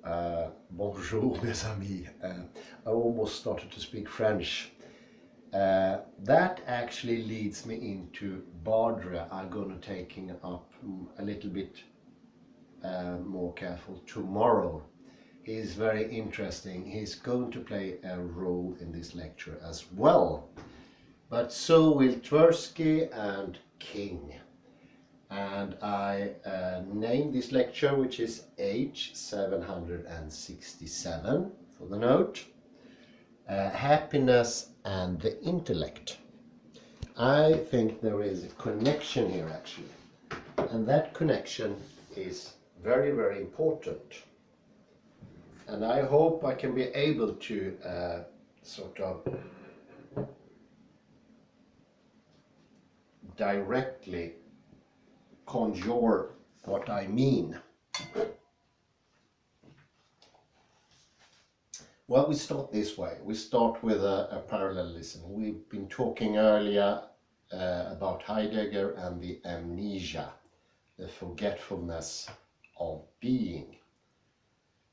Bonjour, mes amis. I almost started to speak French. That actually leads me into Bardra. I'm going to taking up a little bit more careful tomorrow. He's very interesting. He's going to play a role in this lecture as well. But so will Tversky and King. And I named this lecture, which is H767 for the note, Happiness and the Intellect. I think there is a connection here actually, and that connection is very, very important. And I hope I can be able to sort of directly conjure what I mean. Well, we start this way. We start with a parallelism. We've been talking earlier about Heidegger and the amnesia, the forgetfulness of being.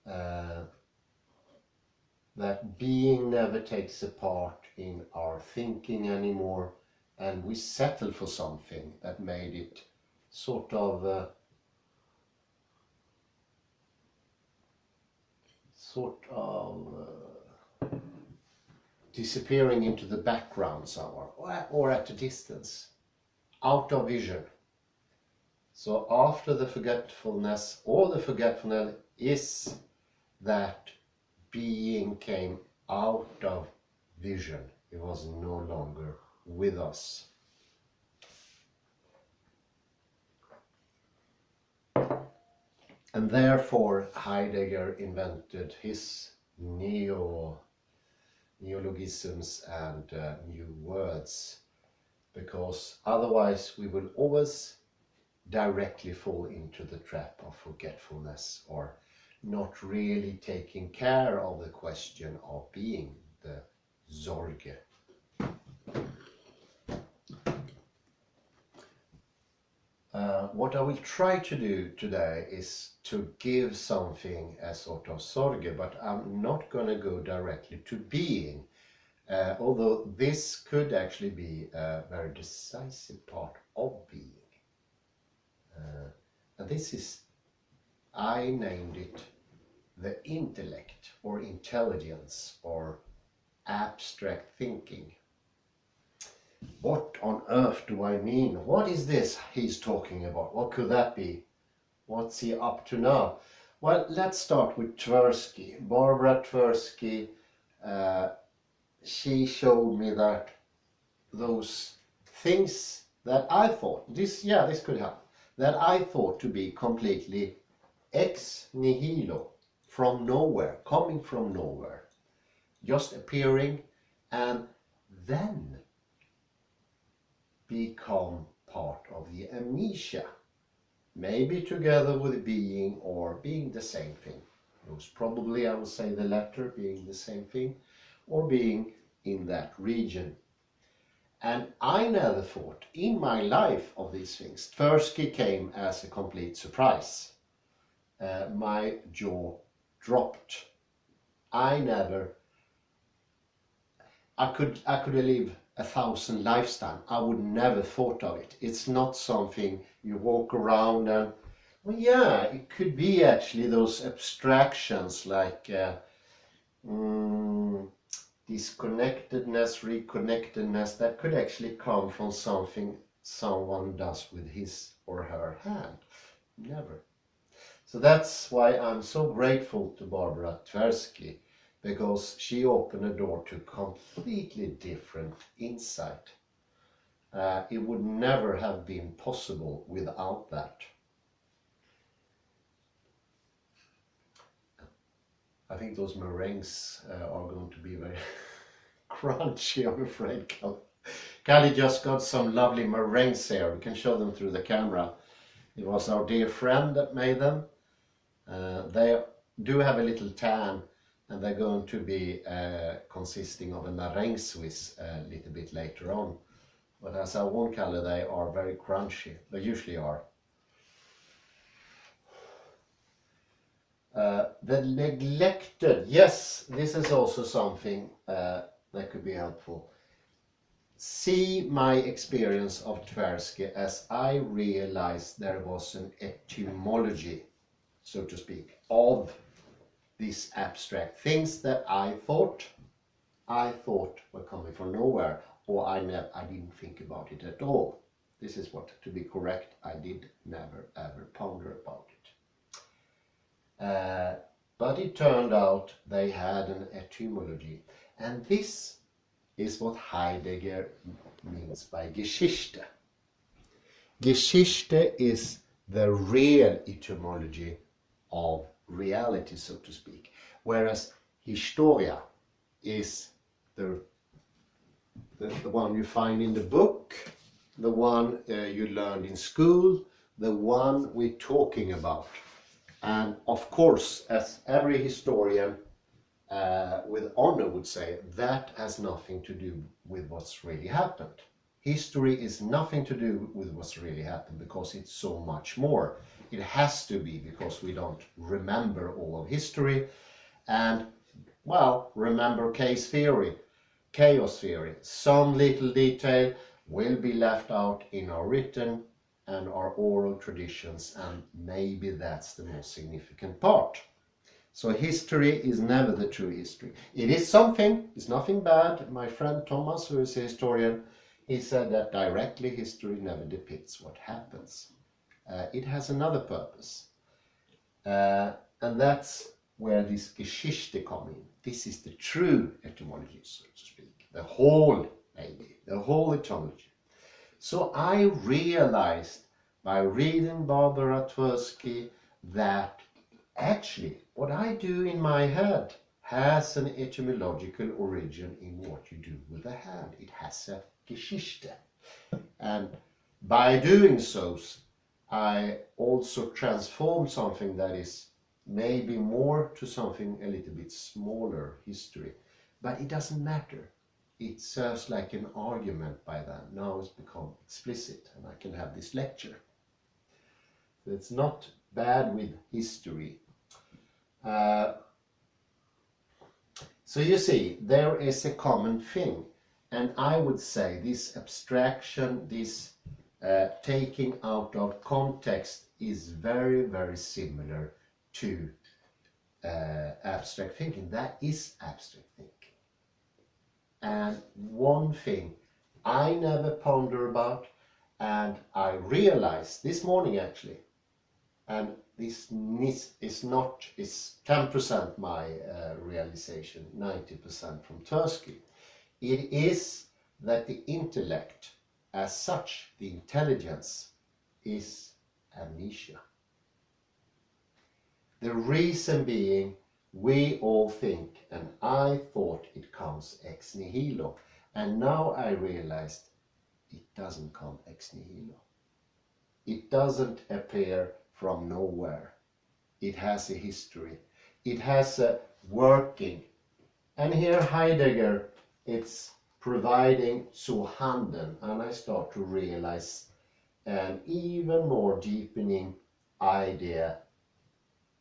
That being never takes a part in our thinking anymore, and we settle for something that made it sort of disappearing into the background somewhere, or at a distance, out of vision. So after the forgetfulness, or the forgetfulness is that being came out of vision. It was no longer with us. And therefore Heidegger invented his neologisms and new words, because otherwise we will always directly fall into the trap of forgetfulness, or not really taking care of the question of being, the Sorge. What I will try to do today is to give something a sort of Sorge, but I'm not going to go directly to being, although this could actually be a very decisive part of being. And this is, I named it the intellect, or intelligence, or abstract thinking. What on earth do I mean? What is this he's talking about? What could that be? What's he up to now? Well, let's start with Tversky. Barbara Tversky, she showed me that those things that I thought, this could happen, that I thought to be completely ex nihilo, from nowhere, coming from nowhere, just appearing, and then become part of the amnesia, maybe together with being, or being the same thing. Most probably I would say the latter, being the same thing, or being in that region. And I never thought in my life of these things. Tversky came as a complete surprise. My jaw dropped. I could live 1,000 lifetimes. I would never thought of it. It's not something you walk around and, well, yeah, it could be actually those abstractions like disconnectedness, reconnectedness, that could actually come from something someone does with his or her hand. Never. So that's why I'm so grateful to Barbara Tversky, because she opened a door to completely different insight. It would never have been possible without that. I think those meringues are going to be very crunchy, I'm afraid. Kali just got some lovely meringues here. We can show them through the camera. It was our dear friend that made them. They do have a little tan, and they're going to be consisting of a meringue Swiss a little bit later on. But as I won't color, they are very crunchy. They usually are. The neglected, yes, this is also something that could be helpful. See my experience of Tversky as I realized there was an etymology, so to speak, of these abstract things that I thought were coming from nowhere, or I didn't think about it at all. This is what, to be correct, I did never ever ponder about it. But it turned out they had an etymology, and this is what Heidegger means by Geschichte. Geschichte is the real etymology of reality, so to speak, whereas Historia is the one you find in the book, the one you learned in school, the one we're talking about. And of course, as every historian with honor would say, that has nothing to do with what's really happened. History is nothing to do with what's really happened because it's so much more. It has to be, because we don't remember all of history. And, well, remember chaos theory. Some little detail will be left out in our written and our oral traditions, and maybe that's the most significant part. So history is never the true history. It is something, it's nothing bad. My friend Thomas, who is a historian, he said that directly history never depicts what happens. It has another purpose. And that's where this Geschichte comes in. This is the true etymology, so to speak. The whole, maybe, the whole etymology. So I realized by reading Barbara Tversky that actually what I do in my head has an etymological origin in what you do with the hand. It has a Geschichte. And by doing so, I also transform something that is maybe more to something a little bit smaller, history. But it doesn't matter. It serves like an argument by then. Now it's become explicit and I can have this lecture. So it's not bad with history. So you see, there is a common thing. And I would say this abstraction, this taking out of context is very, very similar to abstract thinking. That is abstract thinking. And one thing I never ponder about, and I realized this morning actually, and this is 10% my realization, 90% from Tversky. It is that the intellect as such, the intelligence, is amnesia. The reason being, we all think, and I thought it comes ex nihilo, and now I realized it doesn't come ex nihilo. It doesn't appear from nowhere. It has a history. It has a working. And here Heidegger, it's providing zu handen, and I start to realize an even more deepening idea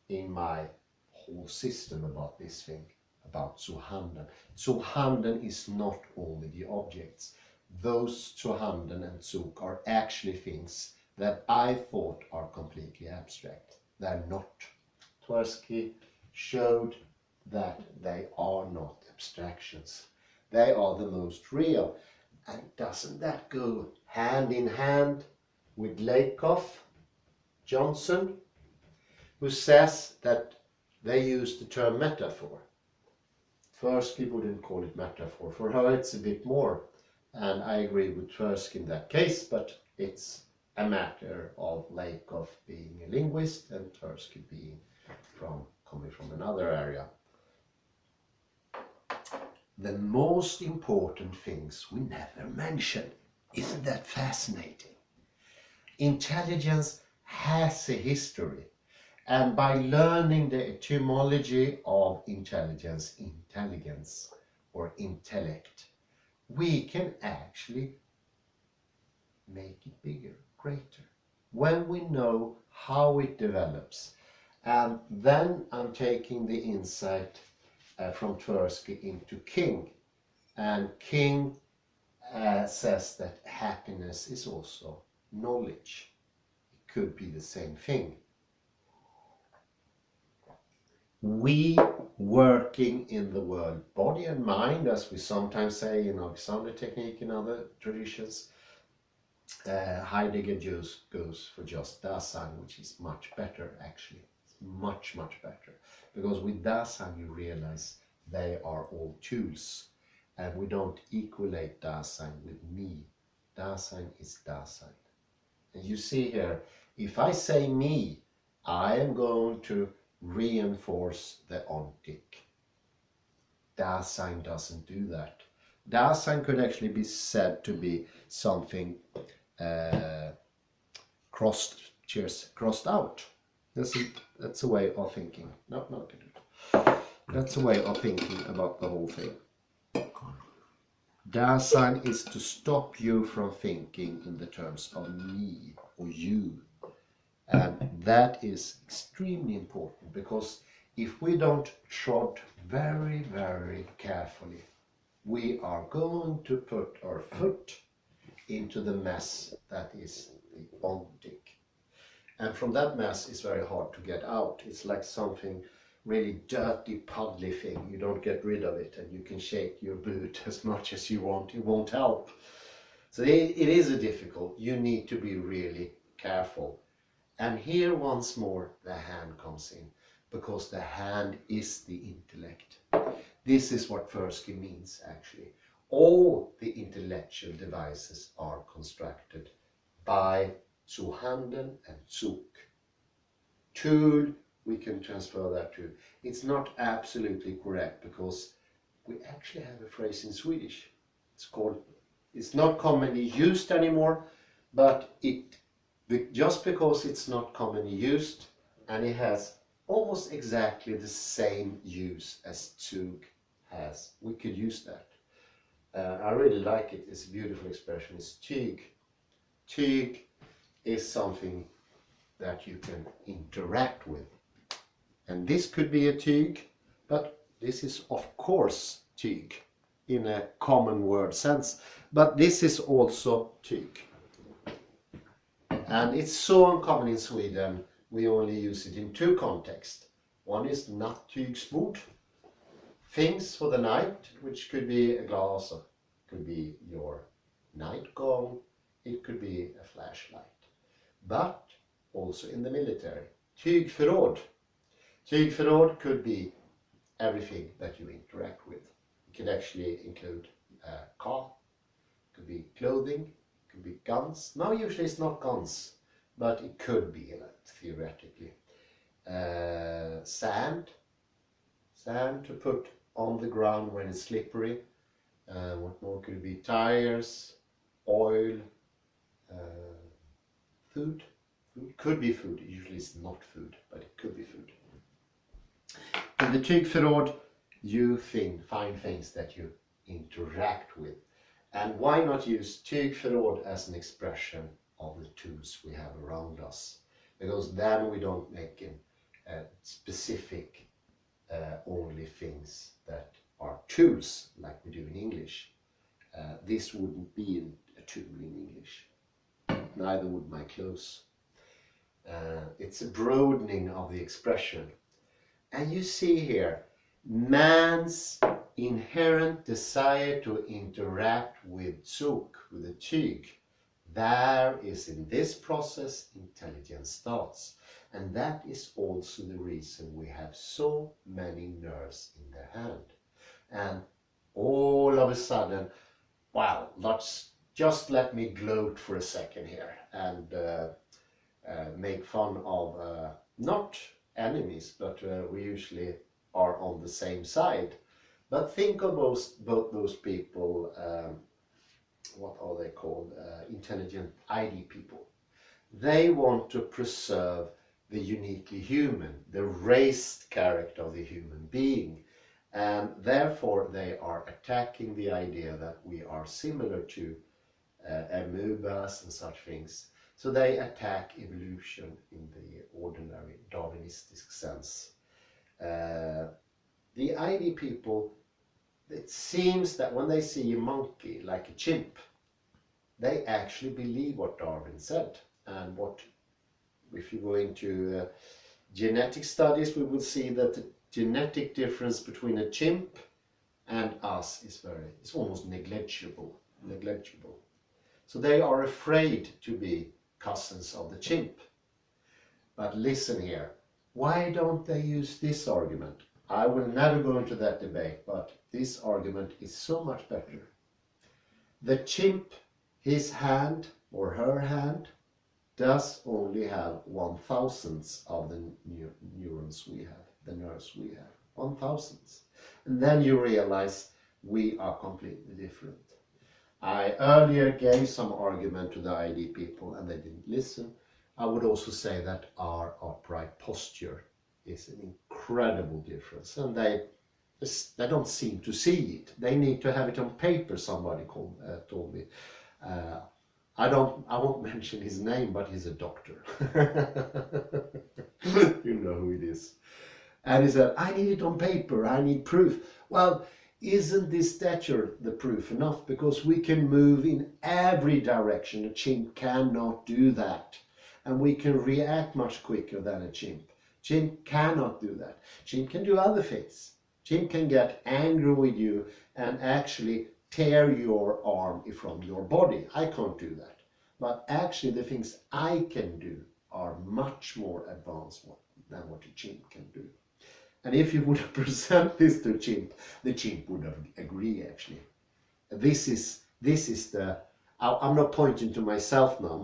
in my whole system about this thing, about zu handen. Zu handen is not only the objects. Those zu handen and Zug are actually things that I thought are completely abstract. They're not. Tversky showed that they are not abstractions. They are the most real. And doesn't that go hand in hand with Lakoff, Johnson, who says that they use the term metaphor? Tversky wouldn't call it metaphor. For her it's a bit more. And I agree with Tversky in that case, but it's a matter of Lakoff being a linguist and Tversky being coming from another area. The most important things we never mention. Isn't that fascinating? Intelligence has a history, and by learning the etymology of intelligence or intellect, we can actually make it bigger, greater. When we know how it develops And then I'm taking the insight from Tversky into King. And King says that happiness is also knowledge. It could be the same thing. We working in the world, body and mind, as we sometimes say in Alexander technique in other traditions. Heidegger goes for just Dasein, which is much better actually. It's much better. Because with Dasein you realize they are all tools. And we don't equate Dasein with me. Dasein is Dasein. And you see here, if I say me, I am going to reinforce the ontic. Dasein doesn't do that. Dasein could actually be said to be something crossed out. That's a way of thinking. No, that's a way of thinking about the whole thing. Dasein is to stop you from thinking in the terms of me or you. And that is extremely important, because if we don't trod very carefully, we are going to put our foot into the mess that is the ontic. And from that mess it's very hard to get out. It's like something really dirty, puddly thing. You don't get rid of it, and you can shake your boot as much as you want. It won't help. So it is a difficult. You need to be really careful. And here once more the hand comes in, because the hand is the intellect. This is what Tversky means actually. All the intellectual devices are constructed by zu handeln and Zug. Tool, we can transfer that to. It's not absolutely correct, because we actually have a phrase in Swedish. It's not commonly used anymore, but just because it's not commonly used, and it has almost exactly the same use as Zug has, we could use that. I really like it. It's a beautiful expression. It's Tyg. Tyg is something that you can interact with. And this could be a Tyg, but this is of course Tyg in a common word sense. But this is also Tyg. And it's so uncommon in Sweden, we only use it in two contexts. One is nattygsbord, things for the night, which could be a glass, or could be your nightgown, it could be a flashlight. But also in the military, tygförråd. Tygförråd could be everything that you interact with. It could actually include a car, it could be clothing, it could be guns. Now usually it's not guns, but it could be, theoretically. Sand to put on the ground when it's slippery. What more could it be? Tires, oil, food. Food could be food. Usually it's not food, but it could be food. In the tygförråd, you find things that you interact with. And why not use tygförråd as an expression of the tools we have around us? Because then we don't make specific only things that are tools like we do in English. This wouldn't be a tool in English. Neither would my clothes. It's a broadening of the expression. And you see here, man's inherent desire to interact with Zug, with the Tyg. There is in this process intelligence starts. And that is also the reason we have so many nerves in the hand. And all of a sudden, wow, just let me gloat for a second here and make fun of not enemies, but we usually are on the same side. But think of both those people, what are they called? Intelligent ID people. They want to preserve the uniquely human, the raised character of the human being. And therefore they are attacking the idea that we are similar to amoebas and such things. So they attack evolution in the ordinary Darwinistic sense. The ID people, it seems that when they see a monkey like a chimp, they actually believe what Darwin said. And what, if you go into genetic studies, we will see that the genetic difference between a chimp and us is it's almost negligible. So they are afraid to be cousins of the chimp. But listen here, why don't they use this argument? I will never go into that debate, but this argument is so much better. The chimp, his hand or her hand, does only have 1/1000th of the neurons we have, the nerves we have, 1/1000th. And then you realize we are completely different. I earlier gave some argument to the ID people and they didn't listen. I would also say that our upright posture is an incredible difference, and they don't seem to see it. They need to have it on paper, somebody told me. I won't mention his name, but he's a doctor. You know who it is. And he said, I need it on paper, I need proof. Well, isn't this stature the proof enough? Because we can move in every direction. A chimp cannot do that. And we can react much quicker than a chimp. Chimp cannot do that. Chimp can do other things. Chimp can get angry with you and actually tear your arm from your body. I can't do that. But actually the things I can do are much more advanced than what a chimp can do. And if you would present this to a chimp, the chimp would agree actually. This is the, I'm not pointing to myself now,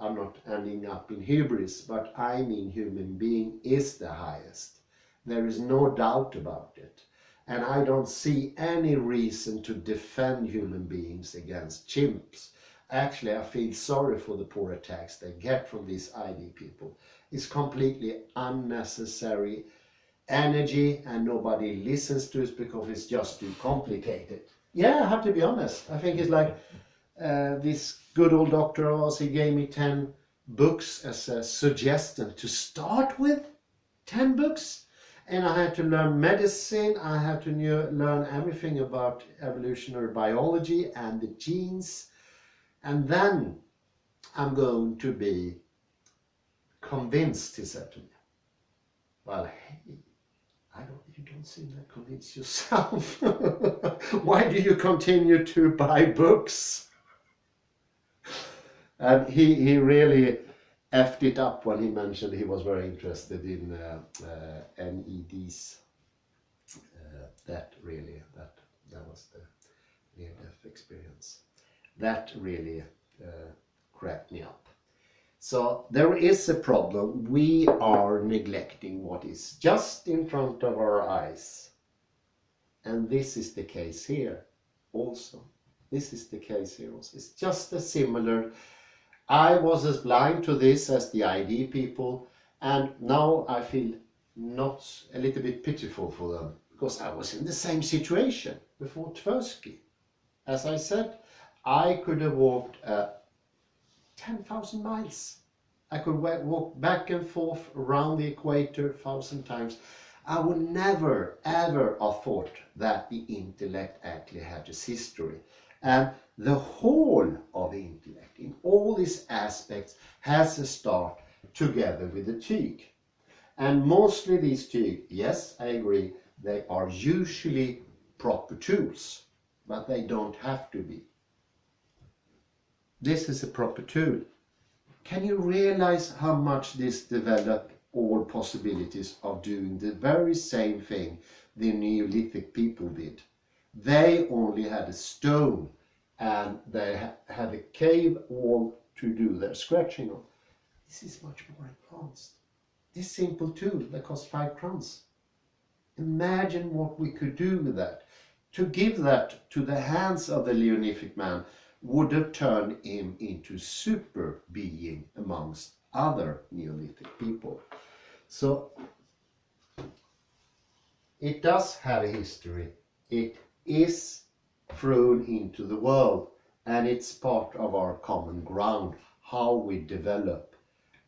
I'm not ending up in hubris, but I mean human being is the highest. There is no doubt about it. And I don't see any reason to defend human beings against chimps. Actually, I feel sorry for the poor attacks they get from these ID people. It's completely unnecessary energy and nobody listens to it because it's just too complicated. Yeah, I have to be honest. I think it's like this good old Dr. Oz, he gave me 10 books as a suggestion to start with. 10 books. And I had to learn medicine, I had to learn everything about evolutionary biology and the genes. And then I'm going to be convinced, he said to me. Well, hey, you don't seem that convinced yourself. Why do you continue to buy books? And he really effed it up when he mentioned he was very interested in NEDs. That was the near-death experience. That really cracked me up. So there is a problem. We are neglecting what is just in front of our eyes. And this is the case here also. This is the case here also. It's just a similar. I was as blind to this as the ID people, and now I feel not a little bit pitiful for them because I was in the same situation before Tversky. As I said, I could have walked 10,000 miles. I could walk back and forth around the equator 1,000 times. I would never ever have thought that the intellect actually had its history. And the whole of the intellect in all these aspects has a start together with the tyg. And mostly these tyg, yes, I agree, they are usually proper tools, but they don't have to be. This is a proper tool. Can you realize how much this developed all possibilities of doing the very same thing the Neolithic people did? They only had a stone and they had a cave wall to do their scratching on. This is much more advanced. This simple tool that costs 5 crowns. Imagine what we could do with that. To give that to the hands of the Neolithic man would have turned him into super being amongst other Neolithic people. So it does have a history. It is thrown into the world and it's part of our common ground. how we develop.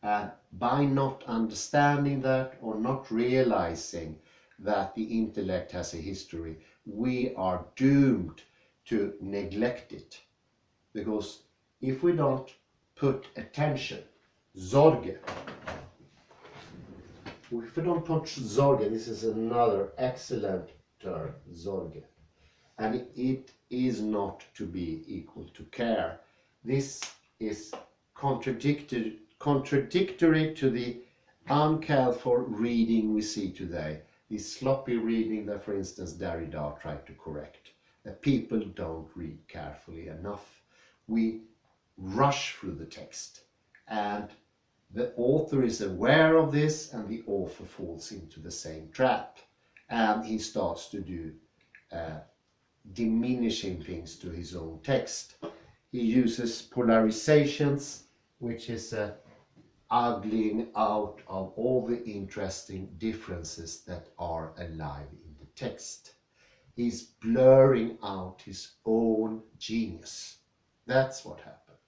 And by not understanding that or not realizing that the intellect has a history, we are doomed to neglect it. Because if we don't put attention, Sorge, if we don't put Sorge, this is another excellent term, Sorge, and it is not to be equal to care. This is contradictory to the uncared for reading we see today. This sloppy reading that, for instance, Derrida tried to correct. That people don't read carefully enough. We rush through the text, and the author is aware of this, and the author falls into the same trap, and he starts to do diminishing things to his own text. He uses polarizations, which is a uglying out of all the interesting differences that are alive in the text. He's blurring out his own genius. That's what happened.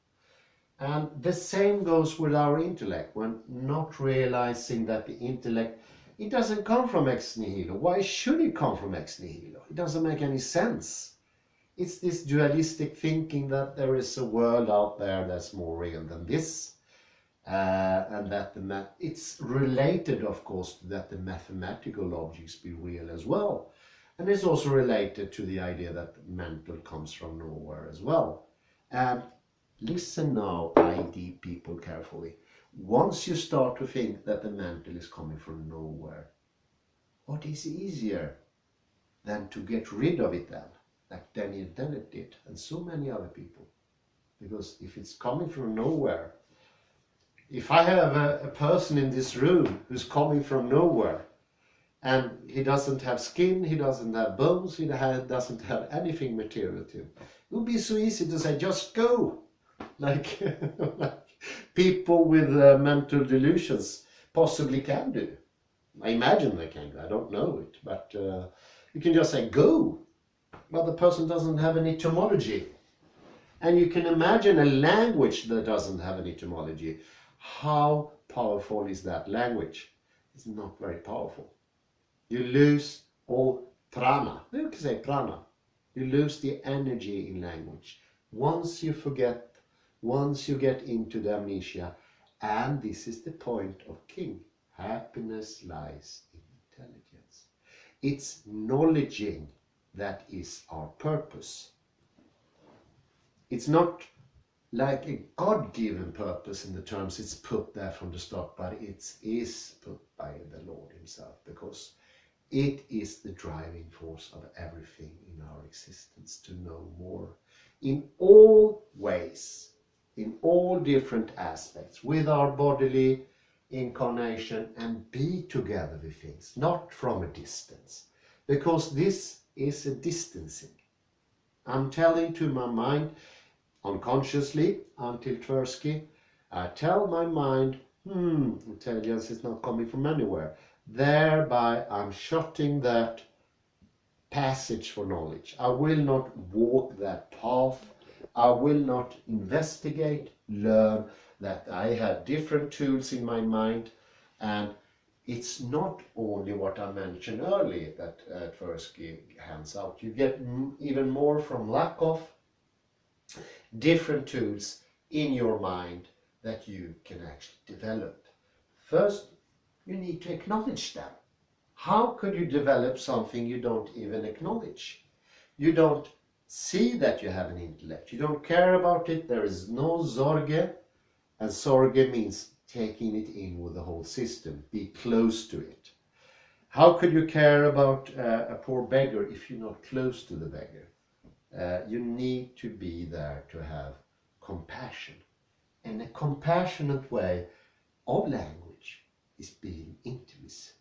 And the same goes with our intellect, when not realizing that the intellect, it doesn't come from ex nihilo. Why should it come from ex nihilo? It doesn't make any sense. It's this dualistic thinking that there is a world out there that's more real than this. And that it's related, of course, to that the mathematical objects be real as well. And it's also related to the idea that the mental comes from nowhere as well. And listen now, ID people, carefully. Once you start to think that the mental is coming from nowhere, what is easier than to get rid of it then, like Daniel Dennett did, and so many other people? Because if it's coming from nowhere, if I have a person in this room who's coming from nowhere, and he doesn't have skin, he doesn't have bones, he doesn't have anything material to him, it would be so easy to say, just go. Like, like people with mental delusions possibly can do. I imagine they can do, I don't know it, but you can just say, go. But the person doesn't have an etymology. And you can imagine a language that doesn't have an etymology. How powerful is that language? It's not very powerful. You lose all prana. You can say prana. You lose the energy in language. Once you forget, once you get into the amnesia, and this is the point of King. Happiness lies in intelligence. It's knowledging that is our purpose. It's not like a God-given purpose in the terms it's put there from the start, but it is put by the Lord himself, because it is the driving force of everything in our existence, to know more in all ways, in all different aspects, with our bodily incarnation, and be together with things, not from a distance, because this is a distancing. I'm telling to my mind, unconsciously, until Tversky, I tell my mind, intelligence is not coming from anywhere. Thereby I'm shutting that passage for knowledge. I will not walk that path. I will not investigate, learn that I have different tools in my mind. And it's not only what I mentioned earlier that Tversky hands out. You get even more from Lakoff, different tools in your mind that you can actually develop. First, you need to acknowledge them. How could you develop something you don't even acknowledge? You don't see that you have an intellect. You don't care about it. There is no Sorge. And Sorge means taking it in with the whole system. Be close to it. How could you care about a poor beggar if you're not close to the beggar? You need to be there to have compassion. And a compassionate way of language is being intimate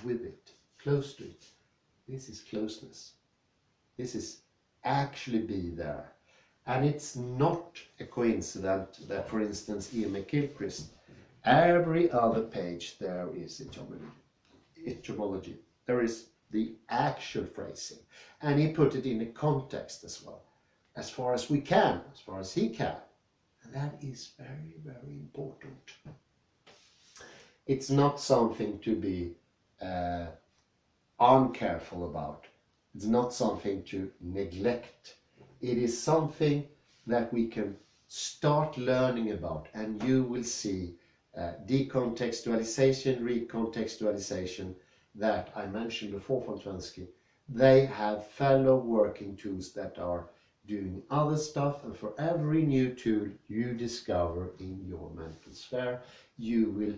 with it, close to it. This is closeness. This is actually be there. And it's not a coincidence that, for instance, E.M. Gilchrist, every other page there is etymology. There is the actual phrasing. And he put it in a context as well, as far as we can, as far as he can. And that is very, very important. It's not something to be uncareful about. It's not something to neglect. It is something that we can start learning about, and you will see decontextualization, recontextualization that I mentioned before from Twensky. They have fellow working tools that are doing other stuff, and for every new tool you discover in your mental sphere, you will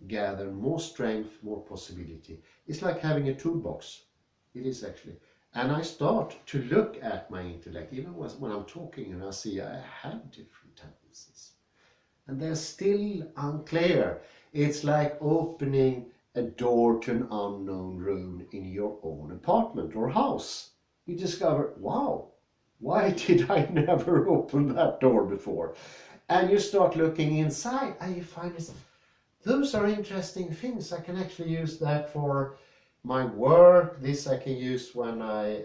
gather more strength, more possibility. It's like having a toolbox. It is actually. And I start to look at my intellect, even when I'm talking, and I see I have different tendencies. And they're still unclear. It's like opening a door to an unknown room in your own apartment or house. You discover, wow, why did I never open that door before? And you start looking inside and you find this, those are interesting things. I can actually use that for my work. This I can use when I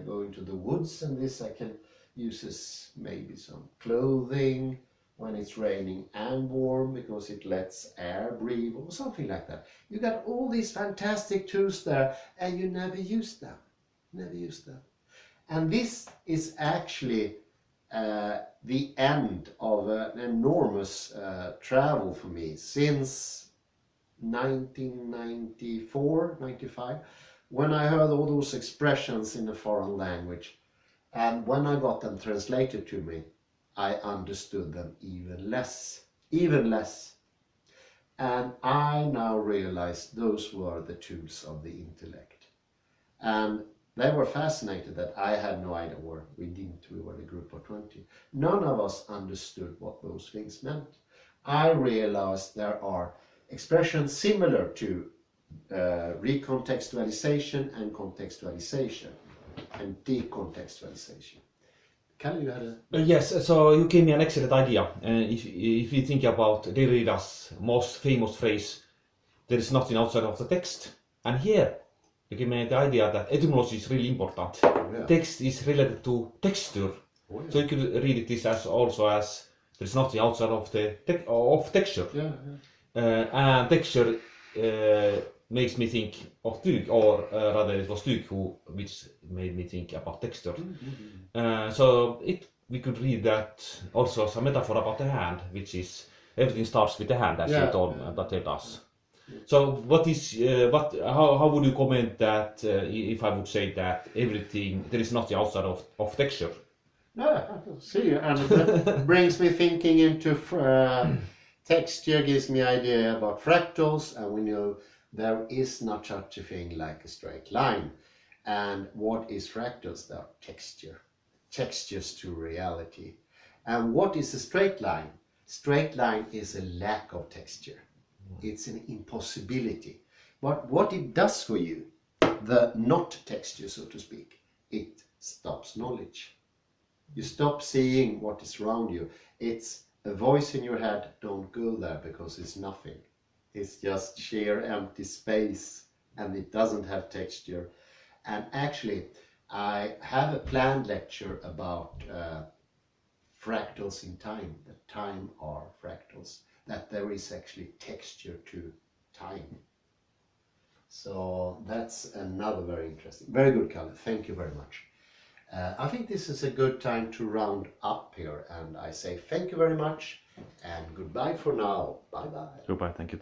go into the woods, and this I can use as maybe some clothing when it's raining and warm, because it lets air breathe or something like that. You got all these fantastic tools there and you never use them. Never use them. And this is actually the end of an enormous travel for me since 1994, 95, when I heard all those expressions in a foreign language. And when I got them translated to me, I understood them even less. And I now realize those were the tools of the intellect. And they were fascinated that I had no idea, or we didn't, we were a group of 20. None of us understood what those things meant. I realized there are expressions similar to recontextualization and contextualization and decontextualization. Kalle, you had a... Yes, so you gave me an excellent idea. If you think about Derrida's most famous phrase, there is nothing outside of the text. And here, you give me the idea that etymology is really important. Yeah. Text is related to texture. Oh, yeah. So you could read it this as also as there is nothing outside of the of texture. Yeah, And texture makes me think of Tug, or rather it was Tug which made me think about texture. So we could read that also as a metaphor about the hand, which is everything starts with the hand, as you told us. So what is how would you comment that if I would say that everything, there is nothing outside of texture? Yeah, I see, and that brings me thinking into texture, gives me idea about fractals, and we know there is not such a thing like a straight line. And what is fractals? They are textures to reality. And what is a straight line? Straight line is a lack of texture. It's an impossibility. But what it does for you, the not texture, so to speak, it stops knowledge. You stop seeing what is around you. It's a voice in your head, don't go there because it's nothing. It's just sheer empty space, and it doesn't have texture. And actually, I have a planned lecture about fractals in time, that time are fractals, that there is actually texture to time. So that's another very interesting, very good, Kalle. Thank you very much. I think this is a good time to round up here, and I say thank you very much and goodbye for now. Bye bye. Goodbye, thank you.